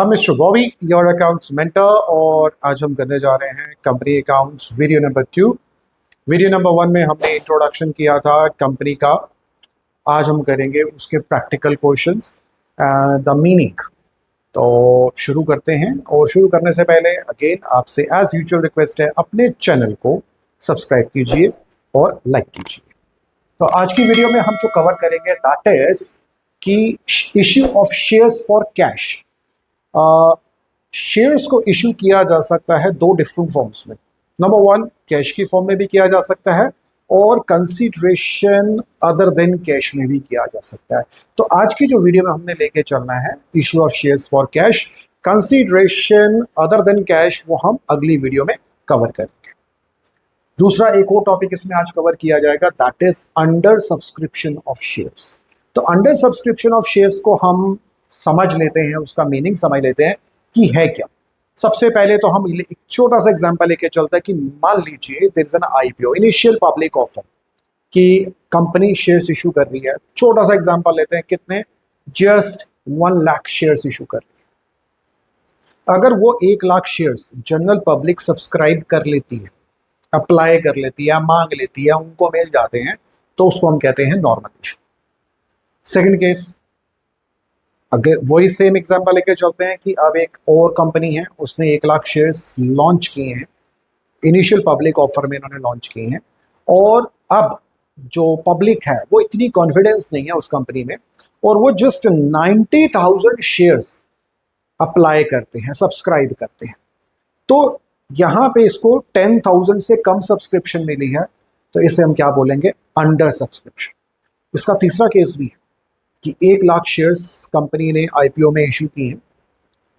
Mister Bobby, your accounts mentor. और आज हम करने जा रहे हैं company accounts video number 2। Video number 1 में हमने इंट्रोडक्शन किया था कंपनी का। आज हम करेंगे उसके प्रैक्टिकल क्वेश्चंस, द मीनिंग। तो शुरू करते हैं। और शुरू करने से पहले अगेन आपसे एज यूजुअल रिक्वेस्ट है, अपने चैनल को सब्सक्राइब कीजिए और लाइक कीजिए। तो आज की वीडियो में हम जो कवर करेंगे दैट इज कि issue of shares for cash. Shares को इशू किया जा सकता है दो डिफरेंट फॉर्म्स में। नंबर 1, कैश की फॉर्म में भी किया जा सकता है और कंसीडरेशन अदर देन कैश में भी किया जा सकता है। तो आज की जो वीडियो में हमने लेके चलना है issue of shares for cash, consideration other than cash, वो हम अगली वीडियो में कवर करेंगे। दूसरा एक और टॉपिक इसमें आज कवर किया जाएगा that is under subscription of shares. तो अंडर सब्सक्रिप्शन ऑफ शेयर्स को हम समझ लेते हैं, उसका मीनिंग समझ लेते हैं कि है क्या। सबसे पहले तो हम एक छोटा सा एग्जांपल लेके चलते हैं कि मान लीजिए there is an IPO, initial public offer, कि कंपनी शेयर्स इशू कर रही है। छोटा सा एग्जांपल लेते हैं, कितने, जस्ट 1 लाख शेयर्स इशू कर रही है। अगर वो 1 lakh shares general public subscribe कर लेती है, अप्लाई कर लेती है, मांग लेती है, उनको मिल जाते हैं, तो उसको हम कहते हैं नॉर्मल इशू। सेकंड केस, अगर वही सेम एग्जांपल लेके चलते हैं कि अब एक और कंपनी है, उसने 1 लाख शेयर्स लॉन्च किए हैं, इनिशियल पब्लिक ऑफर में इन्होंने लॉन्च किए हैं, और अब जो पब्लिक है वो इतनी कॉन्फिडेंस नहीं है उस कंपनी में, और वो जस्ट 90,000 शेयर्स अप्लाई करते हैं, सब्सक्राइब करते हैं। तो यहाँ पे इसको 10,000 से कम सब्सक्रिप्शन मिली है, तो इसे हम क्या बोलेंगे, अंडर सब्सक्रिप्शन। इसका तीसरा केस भी है कि 1 लाख शेयर्स कंपनी ने आईपीओ में इशू की हैं,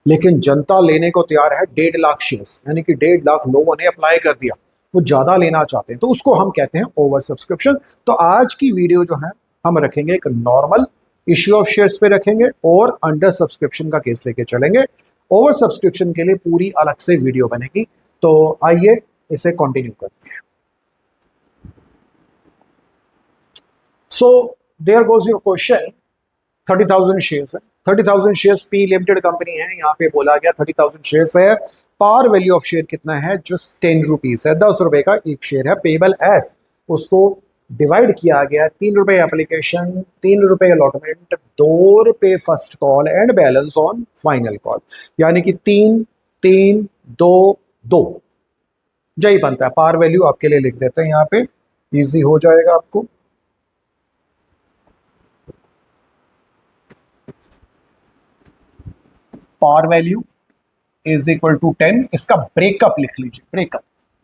लेकिन जनता लेने को तैयार है 1.5 लाख शेयर्स, यानी कि 1.5 लाख लोगों ने अप्लाई कर दिया, वो ज़्यादा लेना चाहते हैं, तो उसको हम कहते हैं ओवर सब्सक्रिप्शन। तो आज की वीडियो जो है हम रखेंगे एक नॉर्मल इश्यू ऑफ शेयर्स पे रखेंगे और अंडर सब्सक्रिप्शन का केस लेके चलेंगे। ओवर सब्सक्रिप्शन के लिए पूरी अलग से वीडियो बनेगी। तो आइए इसे कंटिन्यू करते हैं। So there goes your question. 30,000 shares है, 30,000 शेयर्स पी लिमिटेड कंपनी है, यहाँ पे बोला गया 30,000 शेयर्स है। पार वैल्यू ऑफ शेयर कितना है, जस्ट 10 रुपीज है, 10 रुपए का एक शेयर है। पेबल एज, उसको डिवाइड किया गया, 3 रुपए एप्लीकेशन, 3 रुपए अलॉटमेंट, 2 रुपए first call and balance on final call, यानी कि 3 3 2 2 यही बनता है। पार वैल्यू आपके लिए लिख देते हैं, यहाँ पे इजी हो जाएगा आपको। Par value is equal to 10। इसका ब्रेकअप लिख लीजिए, ब्रेकअप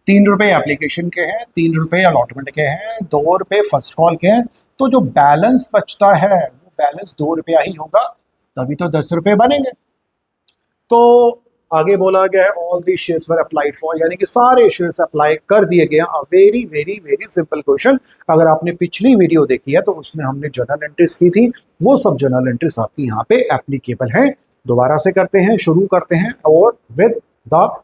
3 रुपए एप्लीकेशन के हैं, 3 रुपए अलॉटमेंट के हैं, 2 रुपए फर्स्ट कॉल के हैं, तो जो बैलेंस बचता है वो बैलेंस 2 रुपया ही होगा, तभी तो 10 रुपए बनेंगे। तो आगे बोला गया है all the shares were applied for, यानी कि सारे शेयर्स अप्लाई कर दिए गए हैं। Very very very simple question. अगर आपने पिछली वीडियो देखी है तो उसमें हमने जर्नल एंट्रीज की थी, वो सब जर्नल एंट्रीज आपकी यहाँ पे एप्लीकेबल है। दोबारा से करते हैं, शुरू करते हैं और विद द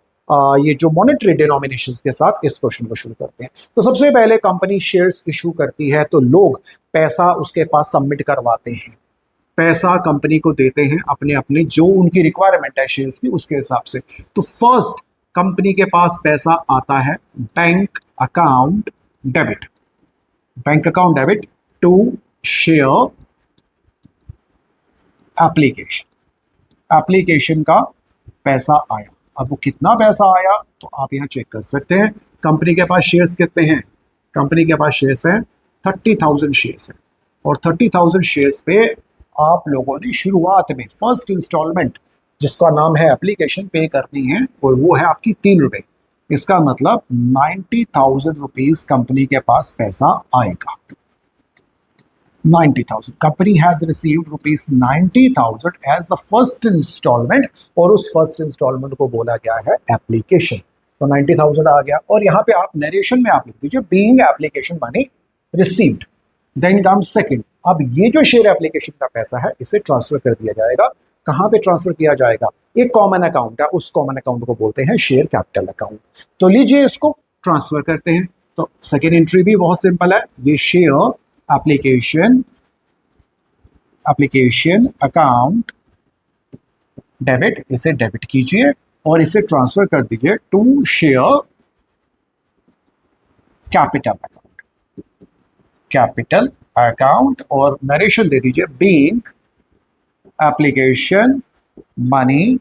ये जो मॉनेटरी डिनोमिनेशंस के साथ इस क्वेश्चन को शुरू करते हैं। तो सबसे पहले कंपनी शेयर्स इशू करती है तो लोग पैसा उसके पास सबमिट करवाते हैं, पैसा कंपनी को देते हैं अपने अपने जो उनकी रिक्वायरमेंट है शेयर्स की उसके हिसाब से। तो फर्स्ट कंपनी के पास पैसा आता है bank account debit, bank account debit to share application, application का पैसा आया। अब वो कितना पैसा आया तो आप यहाँ चेक कर सकते हैं। कंपनी के पास शेयर्स कितने हैं, कंपनी के पास शेयर्स हैं 30,000 शेयर्स है, और 30,000 शेयर्स पे आप लोगों ने शुरुआत में फर्स्ट इंस्टॉलमेंट जिसका नाम है एप्लीकेशन पे करनी है, और वो है आपकी 3 रुपए। इसका मतलब 90,000 रुपीज कंपनी के पास पैसा आएगा। 90,000 company has received rupees 90,000 as the first instalment, और उस फर्स्ट इंस्टॉलमेंट को बोला गया है एप्लीकेशन। तो 90,000 आ गया, और यहाँ पे आप नरेशन में आप लिख दीजिए being application money received. Then come second, अब ये जो शेयर एप्लीकेशन का पैसा है इसे ट्रांसफर कर दिया जाएगा। कहाँ पे ट्रांसफर किया जाएगा, एक कॉमन अकाउंट है, उस कॉमन अकाउंट को बोलते हैं शेयर कैपिटल अकाउंट। तो लीजिए इसको ट्रांसफर करते हैं। तो सेकेंड एंट्री भी बहुत सिंपल है, ये शेयर एप्लीकेशन अकाउंट डेबिट, इसे डेबिट कीजिए और इसे ट्रांसफर कर दीजिए to share capital account, capital account, और नरेशन दे दीजिए being application money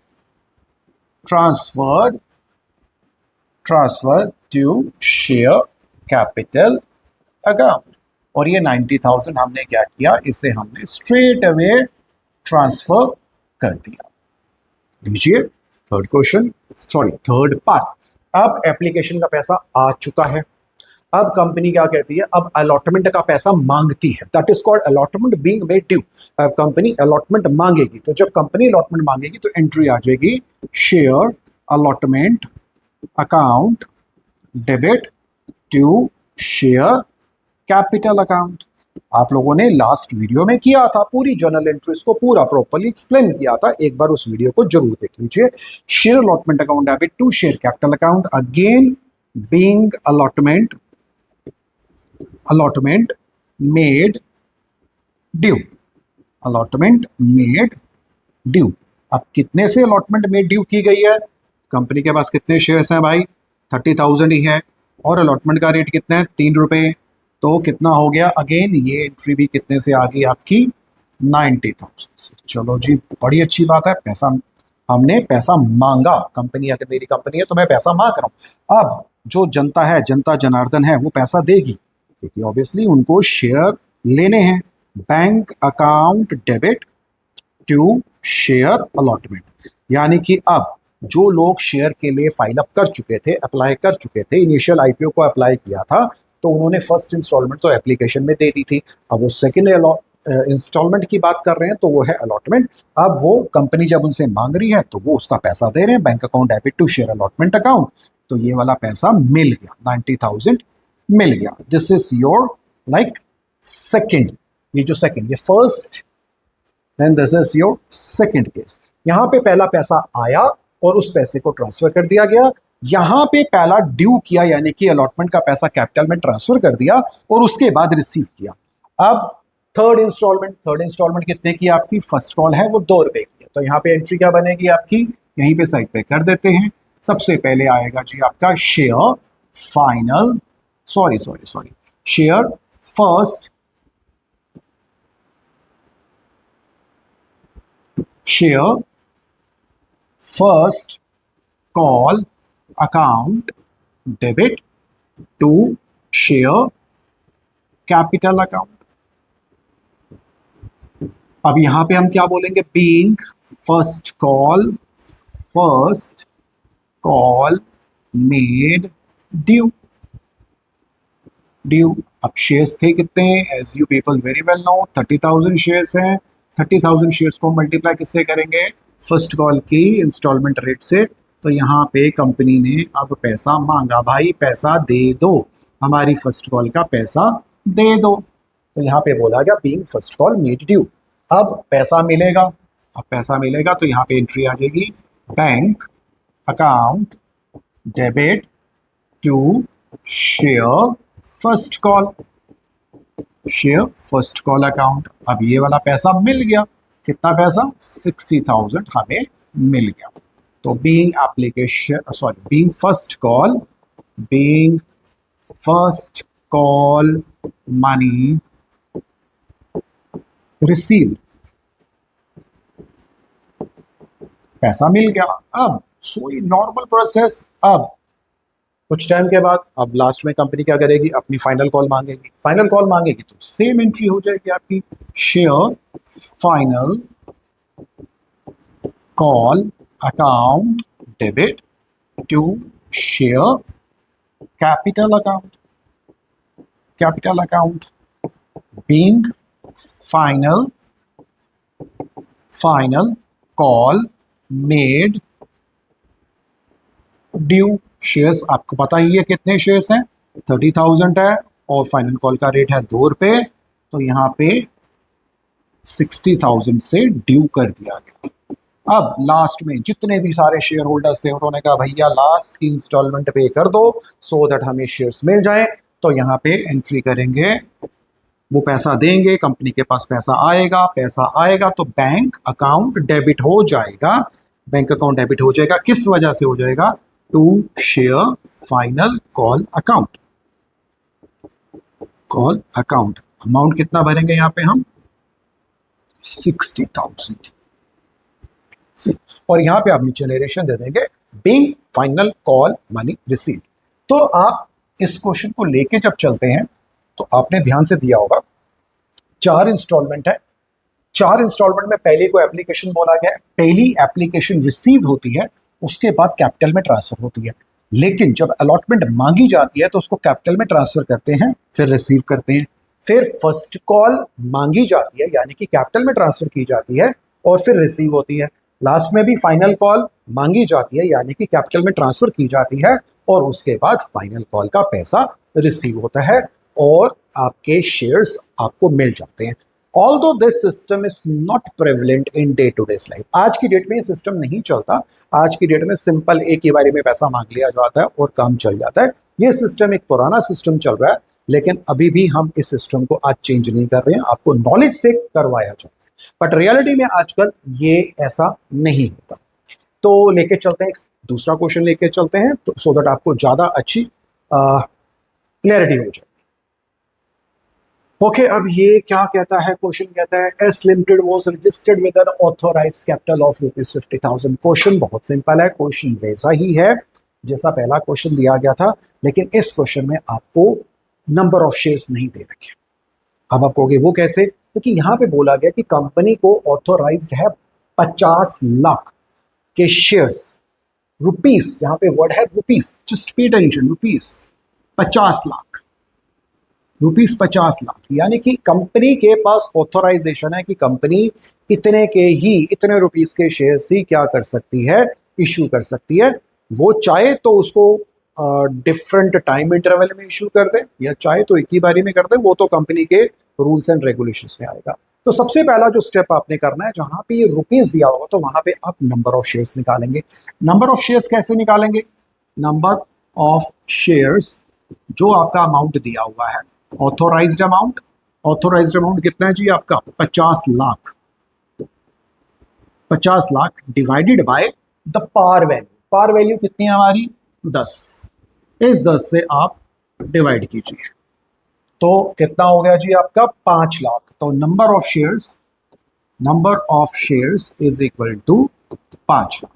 transfer to share capital account. और ये 90,000 हमने क्या किया, इसे हमने स्ट्रेट अवे ट्रांसफर कर दिया। लीजिए third question, sorry third part. अब एप्लीकेशन का पैसा आ चुका है, अब कंपनी क्या कहती है, अब अलॉटमेंट का पैसा मांगती है, that is called allotment being made due. अब कंपनी अलॉटमेंट मांगेगी, तो जब कंपनी अलॉटमेंट मांगेगी तो एंट्री आ जाएगी share allotment account debit to share capital account. आप लोगों ने लास्ट वीडियो में किया था, पूरी जर्नल एंट्रीज को पूरा प्रॉपर्ली एक्सप्लेन किया था, एक बार उस वीडियो को जरूर देख लीजिए। Share allotment account debit to share capital account, again being allotment made due, allotment made due। अब कितने से अलॉटमेंट मेड ड्यू की गई है, कंपनी के पास कितने शेयर्स हैं भाई, 30,000 ही है, और अलॉटमेंट का रेट कितना है, 3 रुपए, तो कितना हो गया, अगेन ये एंट्री भी कितने से आ गई आपकी, 90,000 से। चलो जी, बड़ी अच्छी बात है, पैसा हमने पैसा मांगा, कंपनी अगर मेरी कंपनी है तो मैं पैसा मांग रहा हूं। अब जो जनता है, जनता जनार्दन है, वो पैसा देगी क्योंकि ऑब्वियसली उनको शेयर लेने हैं। Bank account debit to share allotment, यानी कि अब जो लोग शेयर के लिए फाइल अप कर चुके थे, अप्लाई कर चुके थे, इनिशियल आईपीओ को अप्लाई किया था, तो उन्होंने फर्स्ट इंस्टॉलमेंट तो एप्लीकेशन में दे दी थी। अब वो सेकेंड इंस्टॉलमेंट की बात कर रहे हैं, तो वो है अलॉटमेंट। अब वो कंपनी जब उनसे मांग रही है तो वो उसका पैसा दे रहे हैं, bank account debit to share allotment account. तो ये वाला पैसा मिल गया, 90,000 मिल गया। This is your like second, ये जो सेकेंड, ये first, then this is your second case. यहां पे पहला पैसा आया और उस पैसे को ट्रांसफर कर दिया गया, यहां पे पहला ड्यू किया, यानी कि अलॉटमेंट का पैसा कैपिटल में ट्रांसफर कर दिया और उसके बाद रिसीव किया। अब थर्ड इंस्टॉलमेंट कितने की आपकी, फर्स्ट कॉल है वो 2 रुपए की है, तो यहाँ पे एंट्री क्या बनेगी आपकी, यहीं पे साइड पे कर देते हैं। सबसे पहले आएगा जी आपका share final, sorry share first, share first call account debit to share capital account. अब यहां पे हम क्या बोलेंगे, being first call made due. अब शेयर्स थे कितने, as you people very well know 30,000 shares हैं। 30,000 शेयर्स को मल्टीप्लाई किससे करेंगे, फर्स्ट कॉल की इंस्टॉलमेंट रेट से। तो यहाँ पे कंपनी ने अब पैसा मांगा, भाई पैसा दे दो, हमारी फर्स्ट कॉल का पैसा दे दो। तो यहाँ पे बोला गया being first call made due. अब पैसा मिलेगा, तो यहाँ पे एंट्री आ जाएगी bank account debit to share first call account. अब ये वाला पैसा मिल गया, कितना पैसा, 60,000 हमें मिल गया। तो being first call money receive, पैसा मिल गया। अब सोई नॉर्मल प्रोसेस। अब कुछ टाइम के बाद अब लास्ट में कंपनी क्या करेगी, अपनी फाइनल कॉल मांगेगी, तो सेम एंट्री हो जाएगी आपकी, share final call account debit to share capital account being final call made due. Shares आपको पता ही है कितने शेयर्स हैं, 30,000 है और फाइनल कॉल का रेट है 2 रुपए, तो यहाँ पे 60,000 से ड्यू कर दिया गया। अब लास्ट में जितने भी सारे शेयर होल्डर्स थे उन्होंने कहा भैया लास्ट की इंस्टॉलमेंट पे कर दो सो दैट हमें शेयर्स मिल जाए। तो यहाँ पे एंट्री करेंगे, वो पैसा देंगे, कंपनी के पास पैसा आएगा तो बैंक अकाउंट डेबिट हो जाएगा बैंक अकाउंट डेबिट हो जाएगा। किस वजह से हो जाएगा? To share final call account. Call account amount कितना भरेंगे यहाँ पे हम? 60,000। और यहाँ पे आप नीचे नरेशन दे देंगे being final call money receive. तो आप इस क्वेश्चन को लेके जब चलते हैं तो आपने ध्यान से दिया होगा 4 इंस्टॉलमेंट है। 4 इंस्टॉलमेंट में पहले को एप्लीकेशन बोला गया है। पहली एप्लीकेशन रिसीव होती है, उसके बाद कैपिटल में ट्रांसफर होती है। लेकिन जब अलॉटमेंट मांगी जाती है तो उसको कैपिटल में ट्रांसफर करते हैं, फिर रिसीव करते हैं। फिर फर्स्ट कॉल मांगी जाती है यानी कि कैपिटल में ट्रांसफर की जाती है और फिर रिसीव होती है। लास्ट में भी फाइनल कॉल मांगी जाती है यानी कि कैपिटल में ट्रांसफर की जाती है और उसके बाद फाइनल कॉल का पैसा रिसीव होता है और आपके शेयर्स आपको मिल जाते हैं। Although this system is not prevalent in day two days life. आज की डेट में ये सिस्टम नहीं चलता। आज की डेट में सिंपल एक ही बारी में पैसा मांग लिया जाता है और काम चल जाता है। ये सिस्टम एक पुराना सिस्टम चल रहा है, लेकिन अभी भी हम इस सिस्टम को आज चेंज नहीं कर रहे हैं। आपको नॉलेज से करवाया जाता है, बट रियलिटी में आजकल ये ऐसा नहीं होता। तो लेके चलते हैं, दूसरा क्वेश्चन लेके चलते हैं तो सो दैट आपको ज्यादा अच्छी क्लैरिटी हो जाए। ओके, अब ये क्या कहता है? क्वेश्चन कहता है S limited was registered with N authorised capital of ₹50,000। Question बहुत सिंपल है, क्वेश्चन वैसा ही है जैसा पहला क्वेश्चन दिया गया था, लेकिन इस क्वेश्चन में आपको नंबर ऑफ शेयर्स नहीं दे रखे। अब आप कहोगे वो कैसे? क्योंकि यहाँ पे बोला गया कि कंपनी को ऑथोराइज्ड है 50 लाख के शेयर्स। रुपीस, यहाँ पे वर्ड है rupees, just pay attention, rupees 50 lakh, rupees 50 lakh. यानी कि कंपनी के पास ऑथोराइजेशन है कि कंपनी इतने के ही, इतने रुपीस के शेयर्स ही क्या कर सकती है? इशू कर सकती है। वो चाहे तो उसको डिफरेंट टाइम इंटरवल में इशू कर दे या चाहे तो एक ही बारी में कर दे, वो तो कंपनी के रूल्स एंड रेगुलेशंस में आएगा। तो सबसे पहला जो स्टेप आपने करना है, जहां पे ये रुपीस दिया होगा तो वहां पे आप नंबर ऑफ शेयर्स निकालेंगे। नंबर ऑफ शेयर्स कैसे निकालेंगे? नंबर ऑफ शेयर्स, जो आपका अमाउंट दिया हुआ है, ऑथोराइज्ड अमाउंट। ऑथोराइज्ड अमाउंट कितना है जी आपका? 50 lakh. 50 lakh divided by the par value. Par value कितनी है हमारी? 10। इस 10 से आप डिवाइड कीजिए तो कितना हो गया जी आपका? 5 लाख। तो number of shares is equal to 5 lakh.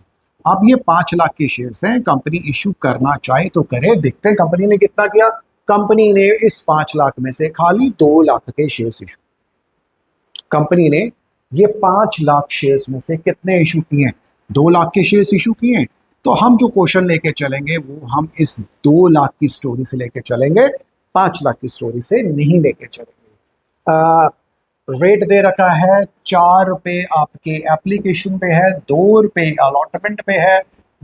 अब ये 5 लाख के शेयर्स हैं, कंपनी इशू करना चाहे तो करे। देखते हैं कंपनी ने कितना किया। कंपनी ने इस 5 लाख में से खाली 2 लाख के शेयर्स इशू। कंपनी ने ये 5 लाख शेयर्स में से कितने इशू किए हैं? 2 लाख के शेयर्स इशू किए हैं। तो हम जो क्वेश्चन लेके चलेंगे वो हम इस 2 लाख की स्टोरी से लेके चलेंगे, 5 लाख की स्टोरी से नहीं लेके चलेंगे। रेट दे रखा है 4 रुपए आपके एप्लीकेशन पे है, 2 रुपए अलॉटमेंट पे है,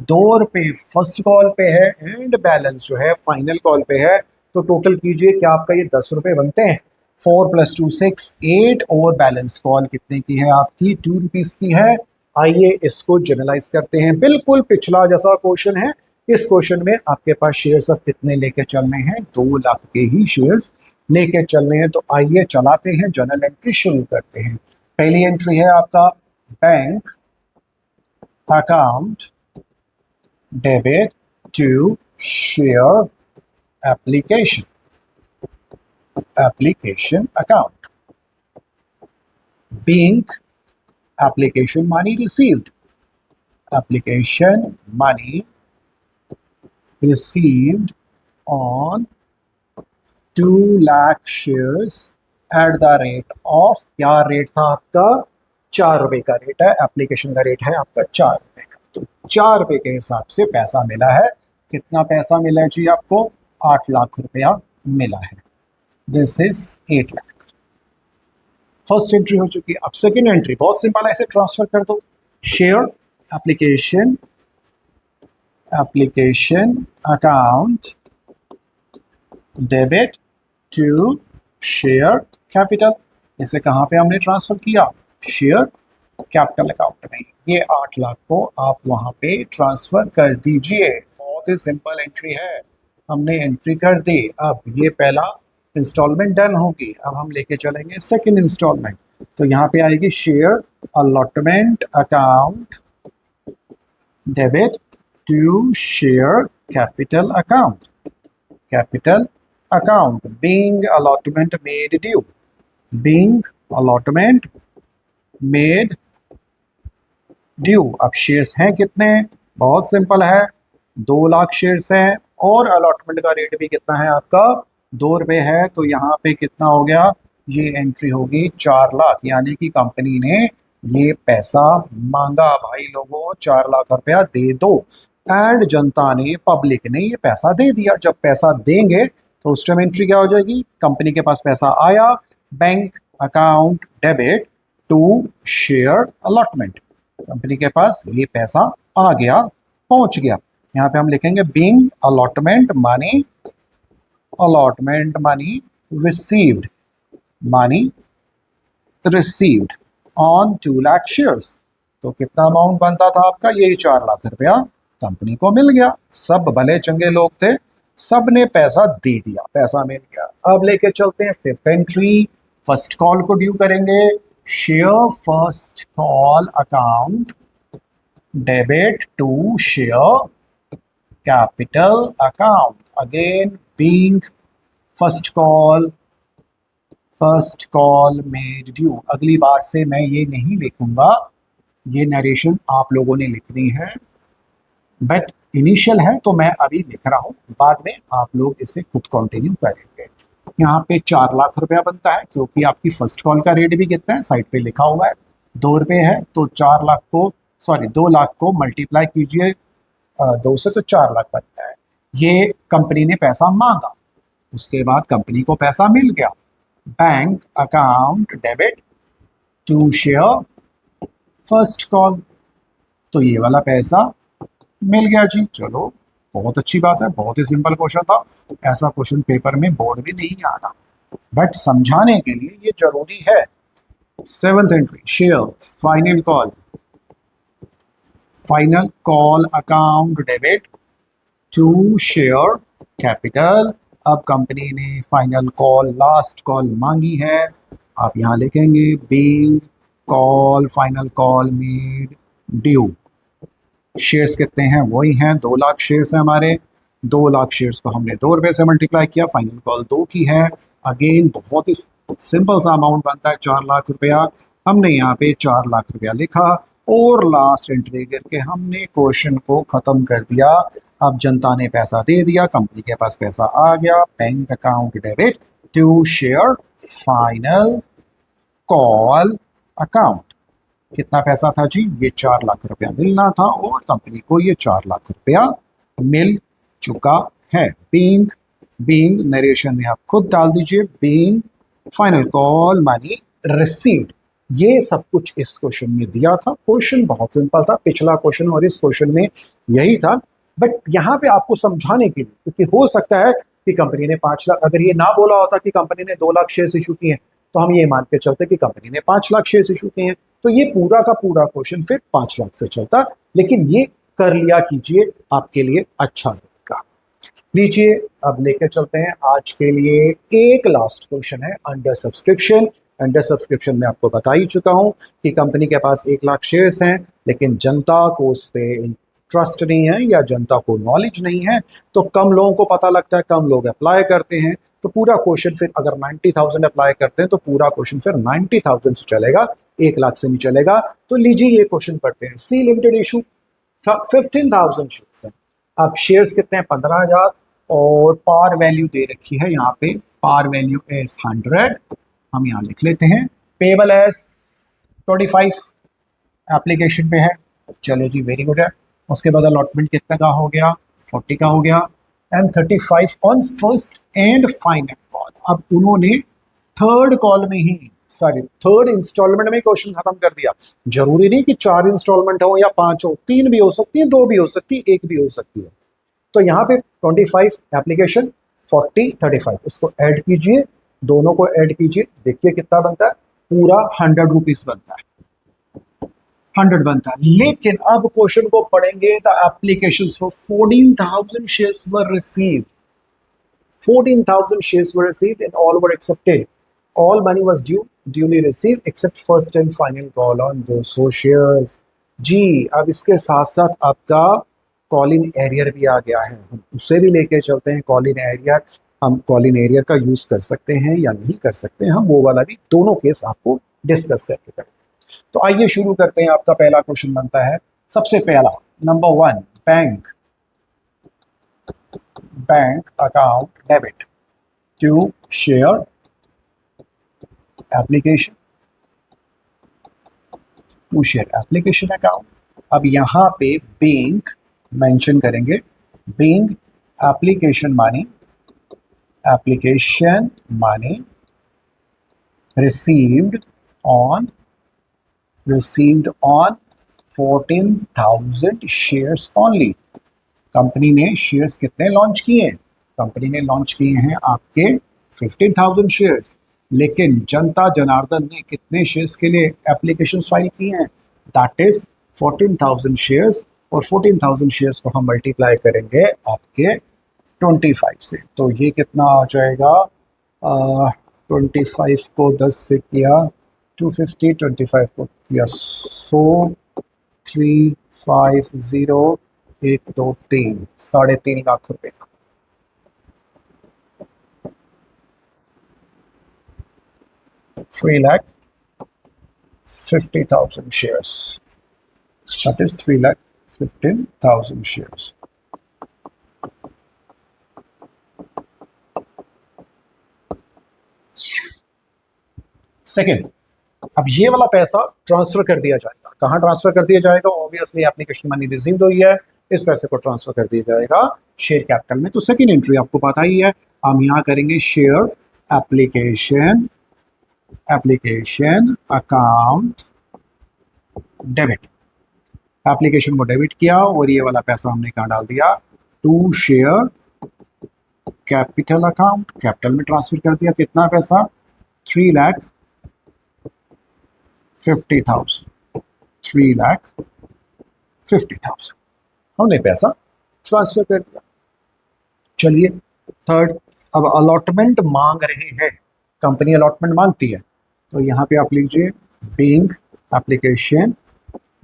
2 रुपए फर्स्ट कॉल पे है एंड बैलेंस जो है फाइनल कॉल पे है। तो टोटल कीजिए क्या आपका ये 10 रुपए बनते हैं। 4 + 2 6 8 और बैलेंस कॉल कितने की है आपकी? 2 रुपीज की है। आइए इसको जनरलाइज करते हैं। बिल्कुल पिछला जैसा क्वेश्चन है। इस क्वेश्चन में आपके पास शेयर्स अब कितने लेके चलने हैं? 2 लाख के ही शेयर्स लेके चलने हैं। तो आइए चलाते हैं, जर्नल एंट्री शुरू करते हैं। पहली एंट्री है आपका bank account debit to share application account bank application money received on 2 lakh shares at the rate of, क्या रेट था आपका? 4 रुपए का रेट है। एप्लीकेशन का रेट है आपका 4 रुपए का। तो 4 रुपए के हिसाब से पैसा मिला है। कितना पैसा मिला है जी आपको? 8 लाख रुपया मिला है। This is 8 lakh. First entry हो चुकी है। अब सेकेंड एंट्री बहुत सिंपल है, ऐसे ट्रांसफर कर दो। Share application account debit to share capital. इसे कहाँ पे हमने ट्रांसफर किया? शेयर कैपिटल अकाउंट में। ये 8 लाख को आप वहां पे ट्रांसफर कर दीजिए। बहुत ही सिंपल एंट्री है, हमने एंट्री कर दी। अब ये पहला इंस्टॉलमेंट डन होगी। अब हम लेके चलेंगे सेकंड इंस्टॉलमेंट। तो यहाँ पे आएगी share allotment account debit to share capital account, capital account, being allotment made due, being allotment made due. अब शेयर्स हैं कितने, बहुत सिंपल है, 2 लाख शेयर्स हैं और अलॉटमेंट का रेट भी कितना है आपका, 2 रुपये है। तो यहाँ पे कितना हो गया, ये एंट्री होगी 4 लाख, यानी कि कंपनी ने ये पैसा मांगा, भाई लोगों 4 लाख रुपया दे दो। एंड जनता ने, पब्लिक ने ये पैसा दे दिया। जब पैसा देंगे तो उस टाइम एंट्री क्या हो जाएगी, कंपनी के पास पैसा आया, bank account debit to share allotment, company के पास ये पैसा आ गया, पहुंच गया। यहाँ पे हम लिखेंगे being allotment money, allotment money received, money received on 2 lakh shares. तो कितना अमाउंट बनता था आपका, यही 4 लाख रुपया कंपनी को मिल गया। सब भले चंगे लोग थे, सब ने पैसा दे दिया, पैसा मिल गया। अब लेके चलते हैं फिफ्थ एंट्री, फर्स्ट कॉल को ड्यू करेंगे, share first call account debit to share capital account, again being first call made due. अगली बार से मैं ये नहीं लिखूंगा, ये नरेशन आप लोगों ने लिखनी है, बट इनिशियल है तो मैं अभी लिख रहा हूँ, बाद में आप लोग इसे खुद कंटिन्यू करेंगे। यहाँ पे 4 लाख रुपया बनता है, क्योंकि आपकी फर्स्ट कॉल का रेट भी कितना है, साइड पे लिखा हुआ है 2 रुपये है। तो 2 लाख को मल्टीप्लाई कीजिए 2 से, तो 4 लाख बनता है। ये कंपनी ने पैसा मांगा, उसके बाद कंपनी को पैसा मिल गया, bank account debit to share first call, तो ये वाला पैसा मिल गया जी। चलो बहुत अच्छी बात है, बहुत ही सिंपल क्वेश्चन था, ऐसा क्वेश्चन पेपर में बोर्ड भी नहीं आना, बट समझाने के लिए ये जरूरी है। Seventh entry, share final call account debit to share capital. अब कंपनी ने फाइनल कॉल, लास्ट कॉल मांगी है, आप यहाँ लिखेंगे being final call made due. Shares कितने हैं, वही हैं 2 लाख शेयर्स हैं हमारे, 2 लाख शेयर्स को हमने 2 रुपये से मल्टीप्लाई किया, फाइनल कॉल 2 की है। अगेन बहुत ही सिंपल सा अमाउंट बनता है 4 लाख रुपया, हमने यहाँ पे 4 लाख रुपया लिखा और लास्ट एंट्री करके हमने क्वेश्चन को खत्म कर दिया। अब जनता ने पैसा दे दिया, कंपनी के पास पैसा आ गया, bank account debit to share final call account. कितना पैसा था जी, ये 4 लाख रुपया मिलना था और कंपनी को ये 4 लाख रुपया मिल चुका है। बीइंग नरेशन में आप खुद डाल दीजिए, being final call money received. ये सब कुछ इस क्वेश्चन में दिया था। क्वेश्चन बहुत सिंपल था, पिछला क्वेश्चन और इस क्वेश्चन में यही था, बट यहाँ पे आपको समझाने के लिए, क्योंकि हो सकता है कि कंपनी ने 5 लाख, अगर ये ना बोला होता कि कंपनी ने 2 लाख शेयर इशू किए हैं, तो हम ये मान के चलते कि कंपनी ने 5 लाख शेयर इशू किए हैं, तो ये पूरा का पूरा क्वेश्चन फिर 5 लाख से चलता। लेकिन ये कर लिया कीजिए, आपके लिए अच्छा रहेगा। लीजिए अब लेके चलते हैं आज के लिए एक लास्ट क्वेश्चन है, अंडर सब्सक्रिप्शन। अंडर सब्सक्रिप्शन में आपको बता ही चुका हूं कि कंपनी के पास 1 लाख शेयर्स हैं, लेकिन जनता को उस पर ट्रस्ट नहीं है या जनता को नॉलेज नहीं है, तो कम लोगों को पता लगता है, कम लोग अप्लाई करते हैं, तो पूरा क्वेश्चन फिर अगर 90,000 अप्लाई करते हैं तो पूरा क्वेश्चन फिर 90,000 से चलेगा, 1 लाख से नहीं चलेगा। तो लीजिए ये क्वेश्चन पढ़ते हैं। सी लिमिटेड इशू 15,000 शेयर्स हैं। अब शेयर्स कितने हैं, 15,000, और पार वैल्यू दे रखी है यहाँ पे, पार वैल्यू इज 100, हम यहाँ लिख लेते हैं। पेबल एज 25 एप्लीकेशन पे है, चलो जी वेरी गुड है। उसके बाद अलॉटमेंट कितना का हो गया, 40 का हो गया, and 35 on first and final call. अब उन्होंने थर्ड इंस्टॉलमेंट में क्वेश्चन खत्म कर दिया। जरूरी नहीं कि 4 इंस्टॉलमेंट हो या 5 हो, 3 भी हो सकती है, 2 भी हो सकती है, 1 भी हो सकती है। तो यहाँ पे 25 एप्लीकेशन, 40, 35, इसको ऐड कीजिए, दोनों को ऐड कीजिए, देखिए कितना बनता है, पूरा 100 रुपीज बनता है, 100 बनता है। लेकिन अब क्वेश्चन को पढ़ेंगे, the applications for 14,000 shares were received, 14,000 shares were received and all were accepted. All money was duly received except first and final call on those shares. जी, अब इसके साथ साथ आपका कॉलिन एरियर भी आ गया है, हम उसे भी लेके चलते हैं। कॉलिन एरियर, हम कॉलिन एरियर का यूज कर सकते हैं या नहीं कर सकते हैं, हम वो वाला भी दोनों केस आपको डिस्कस करके करेंगे। तो आइए शुरू करते हैं। आपका पहला क्वेश्चन बनता है, सबसे पहला number one, bank bank account debit to share application, to share application account. अब यहाँ पे बैंक मेंशन करेंगे, bank application money, application money received on received on 14,000 shares only. Company ने शेयर्स कितने लॉन्च किए हैं? कंपनी ने लॉन्च किए हैं आपके 15,000 शेयर्स, लेकिन जनता जनार्दन ने कितने शेयर्स के लिए एप्लीकेशन फाइल किए हैं? दैट इज 14,000 शेयर्स, और 14,000 शेयर्स को हम मल्टीप्लाई करेंगे आपके 25 से, तो ये कितना आ जाएगा? 25 को 10 से किया 250, 25 को किया 100, 350, 1 2 3, 3.5 लाख रुपए। $3,50,000 shares. That is 3,15,000 shares. Second, अब ये वाला पैसा ट्रांसफर कर दिया जाएगा। कहाँ ट्रांसफर कर दिया जाएगा? ऑब्वियसली एप्लीकेशन मनी रिसीव्ड हुई है, इस पैसे को ट्रांसफर कर दिया जाएगा शेयर कैपिटल में। तो सेकेंड एंट्री आपको पता ही है, हम यहाँ करेंगे share application account debit. Application को डेबिट किया और ये वाला पैसा हमने कहाँ डाल दिया? To share capital account, capital में ट्रांसफर कर दिया। कितना पैसा? 3,50,000, 3,50,000 हमने पैसा ट्रांसफर कर दिया। चलिए थर्ड, अब अलॉटमेंट मांग रहे हैं, कंपनी अलॉटमेंट मांगती है, तो यहाँ पे आप लीजिए bank application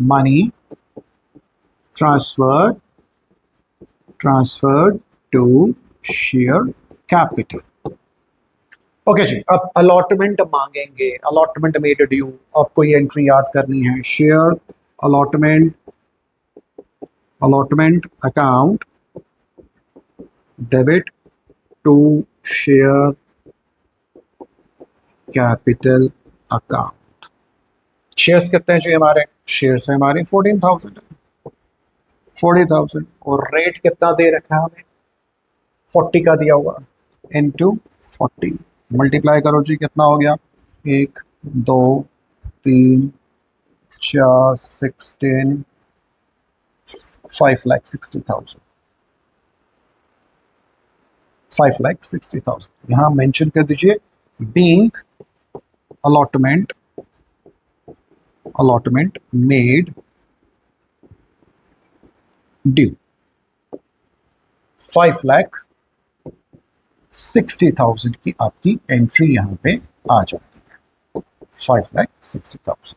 money transfer to share capital. Okay जी, अब अलॉटमेंट मांगेंगे, अलॉटमेंट मेड ड्यू। आपको ये एंट्री याद करनी है, share allotment account debit to share capital account. Shares कितने हैं जी हमारे? शेयर्स है हमारे 14,000, 40,000, और रेट कितना दे रखा है हमें? 40 का दिया हुआ, इनटू 40, मल्टीप्लाई करो जी, कितना हो गया? 1 2 3 4 16, 5,60,000, 5,60,000। यहाँ मेंशन कर दीजिए बैंक अलॉटमेंट मेड ड्यू, 5,60,000 की आपकी एंट्री यहाँ पे आ जाती है, 5,60,000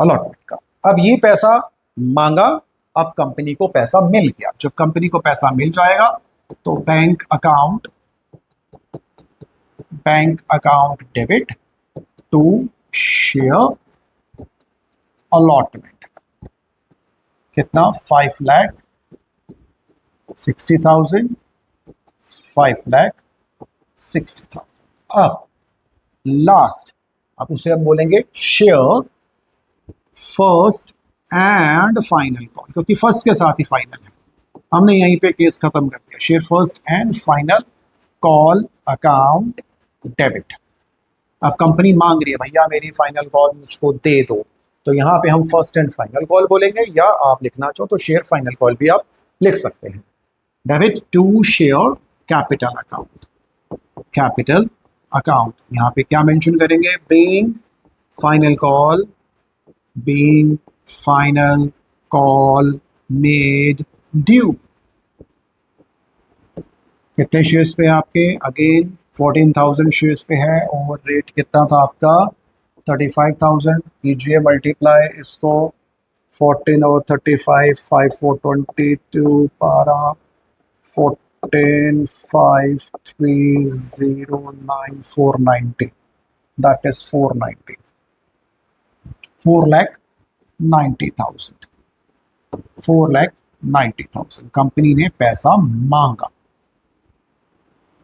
अलॉटमेंट का। अब ये पैसा मांगा, अब कंपनी को पैसा मिल गया। जब कंपनी को पैसा मिल जाएगा तो bank account debit to share allotment. कितना? 5,60,000, 5,60,000। अब लास्ट, अब उसे हम बोलेंगे share first and final call, क्योंकि फर्स्ट के साथ ही फाइनल है, हमने यहीं पे केस खत्म कर दिया। Share first and final call account debit. अब कंपनी मांग रही है, भैया मेरी फाइनल कॉल मुझको दे दो, तो यहाँ पे हम फर्स्ट एंड फाइनल कॉल बोलेंगे, या आप लिखना चाहो तो शेयर फाइनल कॉल भी आप लिख सकते हैं। Debit to share capital account, यहाँ पे क्या मेंशन करेंगे? Bank final call made due. कितने शेयर्स पे आपके? अगेन 14,000 शेयर्स पे है, और रेट कितना था आपका? 35,000। कीजिए मल्टीप्लाई इसको 14 और 35, 5 4 22, 12, 14, 5 3 0 9 490. That is 490. 4,90,000. 4,90,000 कंपनी ने पैसा मांगा।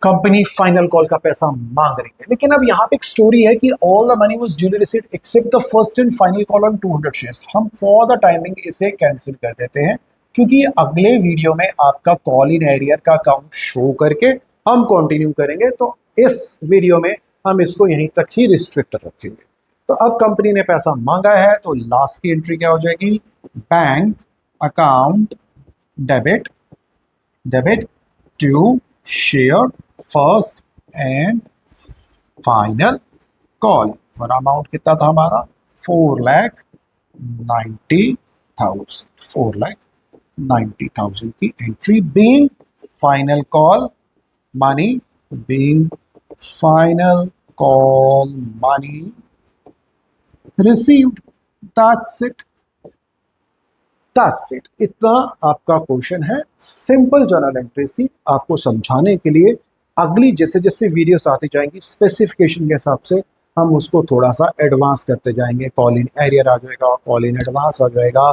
कंपनी फाइनल कॉल का पैसा मांग रही है, लेकिन अब यहाँ पे एक स्टोरी है कि all the money was duly received accept the first and final call on 200 shares. हम फॉर द टाइमिंग इसे कैंसिल कर देते हैं, क्योंकि अगले वीडियो में आपका कॉल इन एरियर का अकाउंट शो करके हम कंटिन्यू करेंगे। तो इस वीडियो में हम इसको यहीं तक ही रिस्ट्रिक्ट रखेंगे। तो अब कंपनी ने पैसा मांगा है, तो लास्ट की एंट्री क्या हो जाएगी? Bank account debit to share first and final call for amount कितना था हमारा? 4,90,000। 4,90,000 की entry being final call money, being final call money received. That's it. इतना आपका क्वेश्चन है। सिंपल जर्नल एंट्री थी आपको समझाने के लिए। अगली जैसे जैसे वीडियोस आती जाएंगी स्पेसिफिकेशन के हिसाब से हम उसको थोड़ा सा एडवांस करते जाएंगे। कॉल इन एरियर आ जाएगा, कॉल इन एडवांस आ जाएगा,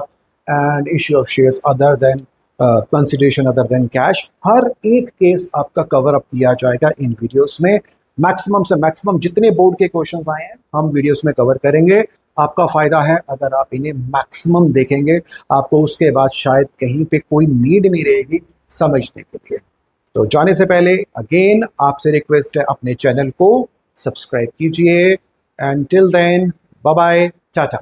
and issue of shares other than consideration other than cash. हर एक केस आपका कवर अप किया जाएगा इन वीडियोस में। मैक्सिमम से मैक्सिमम जितने बोर्ड के क्वेश्चंस आए हैं हम वीडियोस में कवर करेंगे। आपका फायदा है अगर आप इन्हें मैक्सिमम देखेंगे, आपको उसके बाद शायद कहीं पे कोई नीड नहीं रहेगी समझने के लिए। तो जाने से पहले अगेन आपसे रिक्वेस्ट है, अपने चैनल को सब्सक्राइब कीजिए। And till then bye bye, Tata.